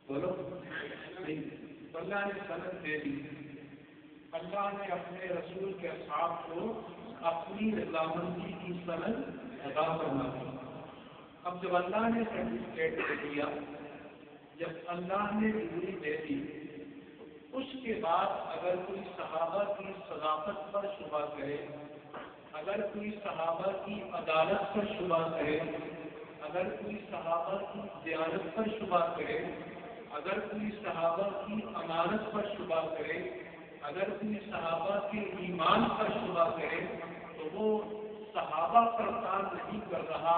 بولو نہیں، اللہ نے سند دے دی، اللہ نے اپنے رسول کے اصحاب کو اپنی رضامندی کی سند ادا کرنا دی۔ اب جب اللہ نے سرٹیفکیٹ دے دیا، جب اللہ نے ڈگری دے دی، اس کے بعد اگر کوئی صحابہ کی صداقت پر شبہ کرے، اگر کوئی صحابہ کی عدالت پر شبہ کرے، اگر کوئی صحابہ کی دیانت پر شبہ کرے، اگر کوئی صحابہ کی امانت پر شبہ کرے، اگر کوئی صحابہ کے ایمان پر شبہ کرے، تو وہ صحابہ پر کام نہیں کر رہا،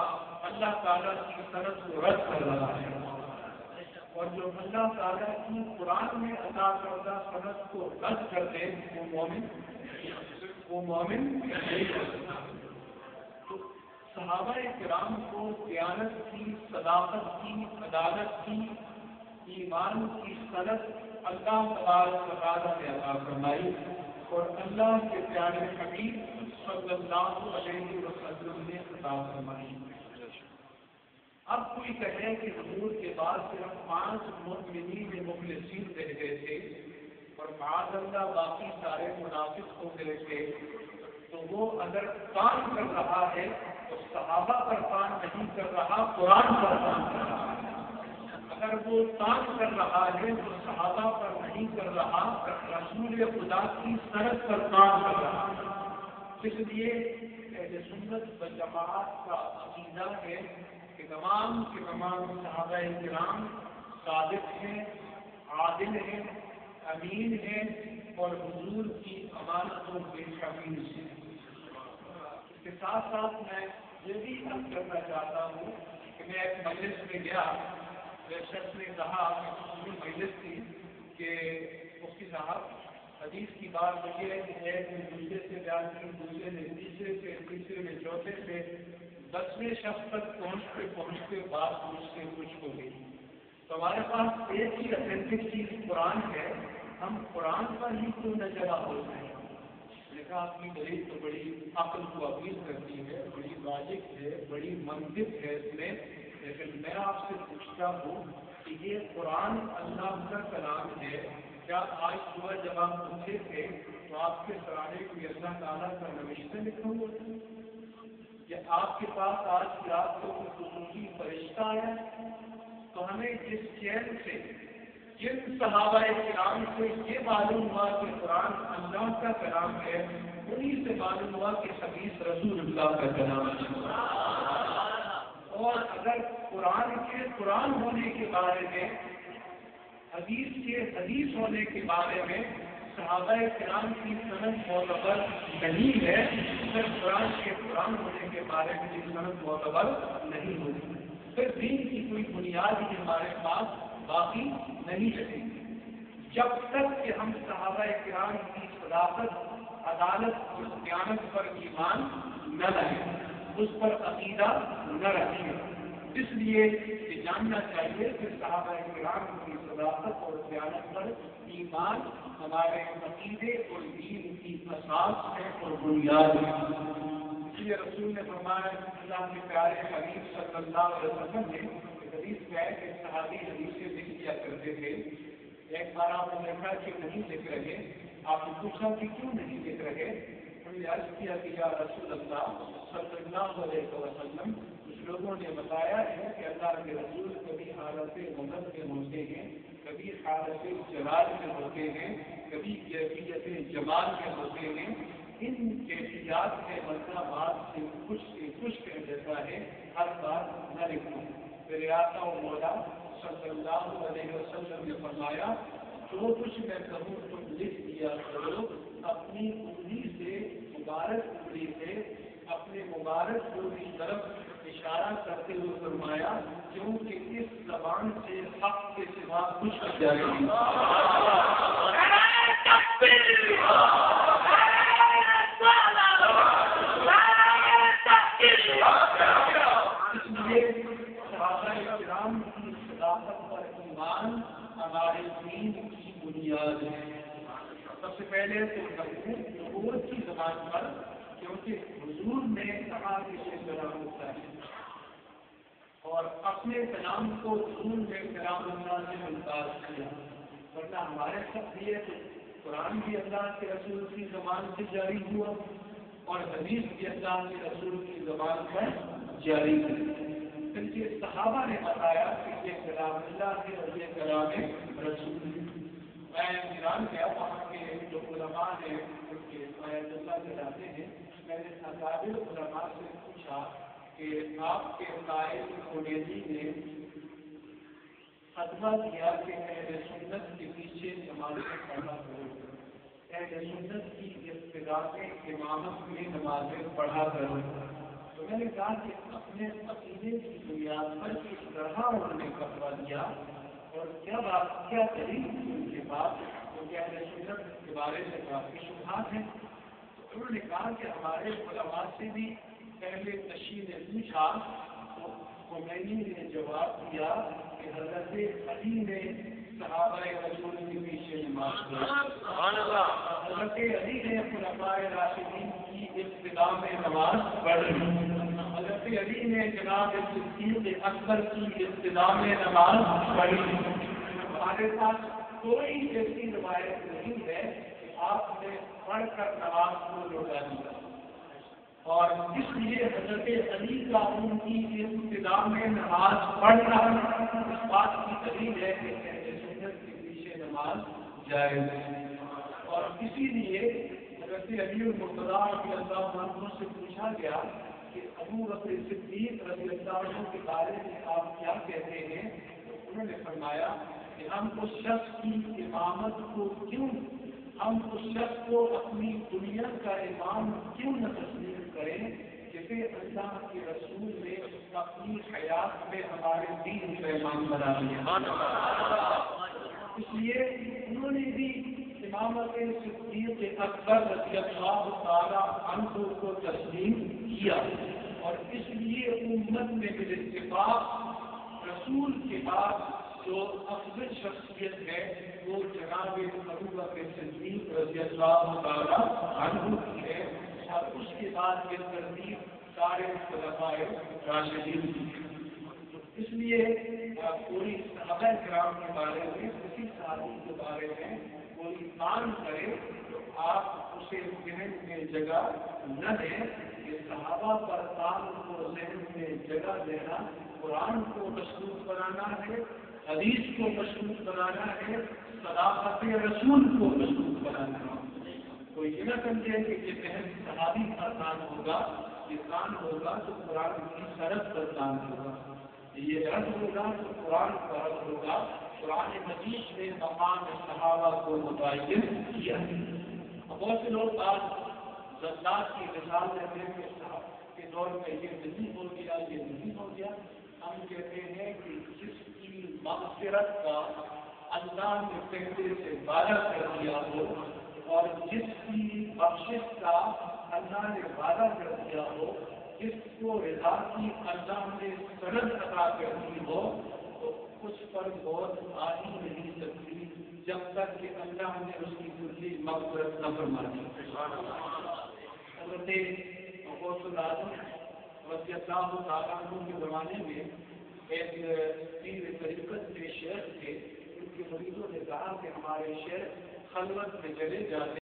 اللہ تعالیٰ کی سند کو رد کر رہا ہے۔ اور جو اللہ تعالیٰ کی قرآن میں عطا کردہ سند کو رد کر دے وہ مومن نہیں ہو سکتا۔ تو صحابہ کرام کو دیانت کی، صداقت کی، عدالت کی، ایمان کی سند اللہ تبارک و تعالیٰ نے عطا فرمائی، اور اللہ کے پیارے حبیب صلی اللہ علیہ وسلم نے عطا فرمائی۔ اب کوئی کہے کہ حضور کے بعد صرف 5 مؤمنین مخلصین رہ گئے تھے اور معاذ اللہ باقی سارے منافق ہو گئے تھے، تو وہ اگر کام کر رہا ہے تو صحابہ پر کام نہیں کر رہا، قرآن پر کام کر رہا ہے۔ اگر وہ کام کر رہا ہے تو صحابہ پر نہیں کر رہا، رسول خدا کی سند پر کام کر رہا ہے۔ اس لیے اہل سنت و جماعت کا عقیدہ ہے کہ تمام کے تمام صحابہ کرام صادق ہیں، عادل ہیں، امین ہیں اور حضور کی امانتوں کے حفیظ ہیں۔ اس کے ساتھ ساتھ میں یہ بھی عرض کرنا چاہتا ہوں کہ میں ایک مجلس میں گیا، ایک شخص نے کہا کہ مجلس تھی کہ مفتی صاحب حدیث کی بات یہ ہے کہ ایک نے دوسرے سے بیان کی، دوسرے نے تیسرے سے، تیسرے نے چوتھے سے، 10ویں شخص تک پہنچتے بات مجھ سے کچھ ہو گئی۔ تو ہمارے پاس ایک ہی اتھینٹک چیز قرآن ہے، ہم قرآن پر ہی کیوں نہ جگہ ہو جائیں؟ دیکھا آپ کی دلیل تو بڑی عقل کو اپیل کرتی ہے، بڑی لاجک ہے، بڑی منطق ہے اس میں، لیکن میں آپ سے پوچھتا ہوں کہ یہ قرآن اللہ کا کلام ہے، کیا آج صبح جب آپ اٹھے تھے تو آپ کے سرانے کوئی اللہ تعالیٰ کا نوشتہ لکھا ہوا تھا؟ یا آپ کے پاس آج کی رات کو کوئی خصوصی فرشتہ آیا؟ تو ہمیں جس چین سے جن صحابہ کرام سے یہ معلوم ہوا کہ قرآن اللہ کا کلام ہے، انہیں سے معلوم ہوا کہ حدیث رسول اللہ کا کلام ہے۔ اور اگر قرآن کے قرآن ہونے کے بارے میں، حدیث کے حدیث ہونے کے بارے میں صحابہ کرام کی سند معتبر نہیں ہے، پھر قرآن کے قرآن ہونے کے بارے میں یہ سند معتبر نہیں ہوگی، پھر دین کی کوئی بنیاد ہی ہمارے پاس باقی نہیں رہے گی۔ جب تک کہ ہم صحابہ کرام کی صداقت، عدالت اور دیانت پر ایمان نہ لائیں، اس پر عقیدہ نہ رکھیں۔ اس لیے یہ جاننا چاہیے کہ صحابہ کرام کی صداقت اور دیانت پر ایمان ہمارے عقیدے اور دین کی اساس ہے اور بنیاد ہے۔ اس لیے رسول نے فرمایا، اللہ کے پیارے حبیب صلی اللہ علیہ وسلم نے حدیث میں ہے کہ صحابی حدیثیں لکھ دیا کرتے تھے۔ ایک بار آپ نے دیکھا کہ نہیں لکھ رہے، آپ نے پوچھا کہ کیوں نہیں لکھ رہے؟ انہوں نے عرض کیا کہ یا رسول اللہ صلی اللہ علیہ وسلم، کچھ لوگوں نے بتایا ہے کہ اللہ کے رسول کبھی حالت غضب میں ہوتے ہیں، کبھی حالت جلال میں ہوتے ہیں، کبھی کیفیت جمال میں ہوتے ہیں، ان کیفیات کے مطلبات سے کچھ کہہ دیتا ہے، ہر بات نہ لکھو۔ پھر آقا و مولا صلی اللہ علیہ وسلم نے فرمایا، جو کچھ میں کہوں تم لکھ دیا کرو، اپنی انگلی سے، مبارک انگلی سے اپنے مبارک کو کی طرف اشارہ کرتے ہوئے فرمایا، کیونکہ اس زبان سے حق کے سوا کچھ نہیں جائے گی۔ اس لیے صحابہ کرام کی صداقت پر ایمان ہمارے دین کی بنیاد ہے۔ سب سے پہلے تو نبوت کی زبان پر، کیونکہ حضور نے کہا کہ یہ کلام ہوتا ہے، اور اپنے کلام کو ضرور میں کلام اللہ سے ممتاز کیا، ورنہ ہمارے سب لیے تو قرآن بھی اللہ کے رسول کی زبان سے جاری ہوا اور حدیث بھی اللہ کے رسول کی زبان پر جاری ہوئی، کیونکہ صحابہ نے بتایا کہ یہ کلام اللہ ہے اور یہ کلام رسول ہے۔ میں ایران گیا، وہاں کے جو علماء ہیں ان کے آیت اللہ کراتے ہیں، میں نے اکابر علماء سے پوچھا کہ آپ کے قائد خمینی نے فتویٰ دیا کہ اہل سنت کے پیچھے نمازیں پڑھنا کرو، اہل سنت کی ابتداء امامت میں نمازیں پڑھا کرو، تو میں نے کہا کہ اپنے عقیدے کی بنیاد پر کس طرح انہوں نے فتویٰ دیا اور کیا بات کیا دلیل ان کے پاس، کیونکہ اہل سنت کے بارے میں کافی شبہات ہیں۔ تو انہوں نے کہا کہ ہمارے علماء سے بھی پہلے تشیع نے پوچھا تو خمینی نے جواب دیا کہ حضرت علی نے صحابہ رسول کے پیچھے نماز پڑھی، حضرت علی نے خلفائے راشدین کی ابتداء میں نماز پڑھی، حضرت علی نے جناب صدیق اکبر کی ابتداء میں نماز پڑھی۔ ہمارے پاس کوئی ایسی روایت نہیں ہے کہ آپ نے پڑھ کر نماز کو لوٹا دیا، اور اس لیے حضرت علی کا ان کی ابتداء میں نماز پڑھنا اس بات کی دلیل ہے کہ اہل سنت کے پیچھے نماز جائز ہے۔ اور اسی لیے حضرت علی المرتضیٰ رضی اللہ عنہ سے پوچھا گیا کہ ابو بکر صدیق رضی اللہ عنہ کے بارے میں آپ کیا کہتے ہیں، تو انہوں نے فرمایا کہ ہم اس شخص کی امامت کو اپنی دنیا کا امام کیوں نہ تسلیم کریں، جسے اللہ کے رسول نے اپنی حیات میں ہمارے دین کا امام بنا دیا۔ اس لیے انہوں نے بھی امامت صدیق اکبر رضی اللہ تعالی عنہ کو تسلیم کیا، اور اس لیے امت میں بالاتفاق رسول کے بعد جو افضل شخصیت ہے وہ جناب ابو بکر صدیق رضی اللہ تعالی عنہ کی ہے، اور اس کے بعد یہ ترتیب سارے خلفائے راشدین کی ہے۔ اس لیے کوئی صحابہ کرام کے بارے میں، کسی صحابی کے بارے میں کوئی کام کرے تو آپ اسے ذہن میں جگہ نہ دیں، کہ صحابہ پر کام کو ذہن میں جگہ دینا قرآن کو مشروط بنانا ہے، حدیث کو مشروط بنانا ہے، صداقت رسول کو مشروط بنانا ہے۔ کوئی یہ نہ سمجھے کہ یہ بہن صحابی پر کام ہوگا، یہ کام ہوگا تو قرآن کی سرحد پر کام ہوگا، یہ رد ہوگا تو قرآن کا رد ہوگا۔ قرآن مجید نے مقام صحابہ کو متعین کیا ہے۔ بہت سے لوگ آج زلزلات کی مثال دیتے ہیں کہ صحابہ کے دور میں یہ نہیں ہو گیا، یہ نہیں ہو گیا۔ ہم کہتے ہیں کہ جس کی مغفرت کا اللہ نے پہلے سے وعدہ کر دیا ہو اور جس کی بخشش کا اللہ نے وعدہ کر دیا ہو، جس کو رضا کی اللہ نے سند عطا کر دی ہو، تو اس پر موت آ ہی نہیں سکتی جب تک کہ اللہ نے اس کی کلی مغفرت نہ فرما دی۔ حضرت غوث العظم رضی اللہ تعالیٰ عنہ کے زمانے میں ایک پیر طریقت کے شیخ تھے، ان کے مریضوں نے کہا کہ ہمارے شیخ خلوت میں چلے جاتے